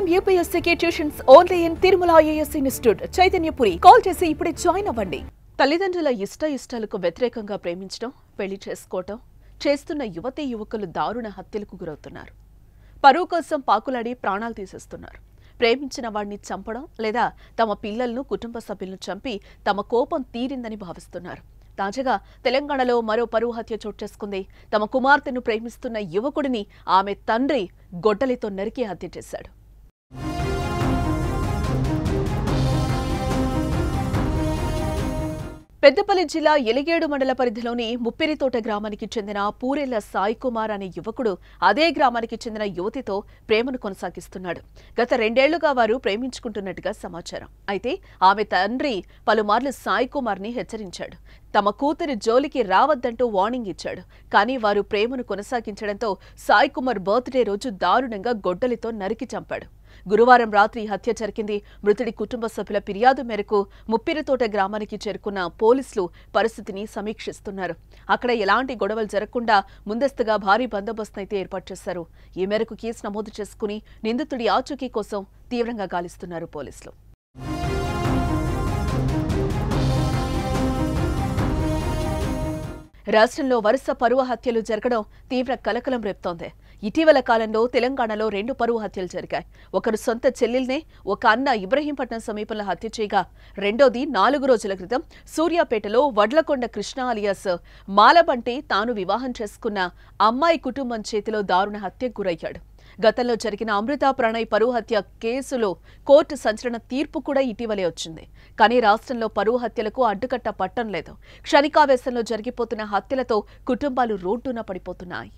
IIM UPSC tuitions only in Tirumala IAS institute Chaitanyapuri. Call చేసి ఇప్పుడే join అవ్వండి. తల్లిదండ్రుల ఇష్టాలకు వ్యతిరేకంగా ప్రేమించడం, పెళ్లి చేసుకోవడం చేస్తున్న యువతీ యువకులు దారుణ హత్యలకు గురవుతున్నారు. పరువు కోసం పాకులాడి ప్రాణాలు తీసేస్తున్నారు. ప్రేమించిన వాడిని చంపడం లేదా తమ పిల్లలను, కుటుంబ సభ్యులను చంపి తమ కోపం తీరిందని భావిస్తున్నారు. తాజాగా తెలంగాణలో మరో పరువు హత్య చోటు చేసుకుంది. తమ కుమార్తెను ప్రేమిస్తున్న యువకుడిని ఆమె తండ్రి గొడ్డలితో నరికి హత్య చేశాడు. పెద్దపల్లి జిల్లా ఎలిగేడు మండల పరిధిలోని ముప్పిరితోట గ్రామానికి చెందిన పూరెళ్ల సాయి కుమార్ అనే యువకుడు అదే గ్రామానికి చెందిన యువతితో ప్రేమను కొనసాగిస్తున్నాడు. గత 2 ఏళ్లుగా వారు ప్రేమించుకుంటున్నట్టుగా సమాచారం. అయితే ఆమె తండ్రి పలుమార్లు సాయి కుమార్ ని హెచ్చరించాడు. తమ కూతురి జోలికి రావద్దంటూ వార్నింగ్ ఇచ్చాడు. కానీ వారు ప్రేమను కొనసాగించడంతో సాయి కుమార్ బర్త్డే రోజు దారుణంగా గొడ్డలితో నరికి చంపాడు. గురువారం రాత్రి హత్య జరిగింది. మృతుడి కుటుంబ సభ్యుల ఫిర్యాదు మేరకు ముప్పిరితోట గ్రామానికి చేరుకున్న పోలీసులు పరిస్థితిని సమీక్షిస్తున్నారు. అక్కడ ఎలాంటి గొడవలు జరగకుండా ముందస్తుగా భారీ బందోబస్తును అయితే ఏర్పాటు చేశారు. ఈ మేరకు కేసు నమోదు చేసుకుని నిందితుడి ఆచూకీ కోసం తీవ్రంగా గాలిస్తున్నారు పోలీసులు. రాష్ట్రంలో వరుస పరువు హత్యలు జరగడం తీవ్ర కలకలం రేపుతోంది. ఇటీవల కాలంలో తెలంగాణలో 2 పరువు హత్యలు జరిగాయి. ఒకరు సొంత చెల్లెల్నే ఒక అన్న ఇబ్రహీంపట్నం సమీపంలో హత్య చేయగా, రెండోది 4 రోజుల క్రితం సూర్యాపేటలో వడ్లకొండ కృష్ణ అలియాస్ మాలబంటి తాను వివాహం చేసుకున్న అమ్మాయి కుటుంబం చేతిలో దారుణ హత్యకు గురయ్యాడు. గతంలో జరిగిన అమృత ప్రణయ్ పరువు హత్య కేసులో కోర్టు సంచలన తీర్పు కూడా ఇటీవలే వచ్చింది. కానీ రాష్ట్రంలో పరువు హత్యలకు అడ్డుకట్ట పట్టం లేదు. క్షణికావేశంలో జరిగిపోతున్న హత్యలతో కుటుంబాలు రోడ్డున పడిపోతున్నాయి.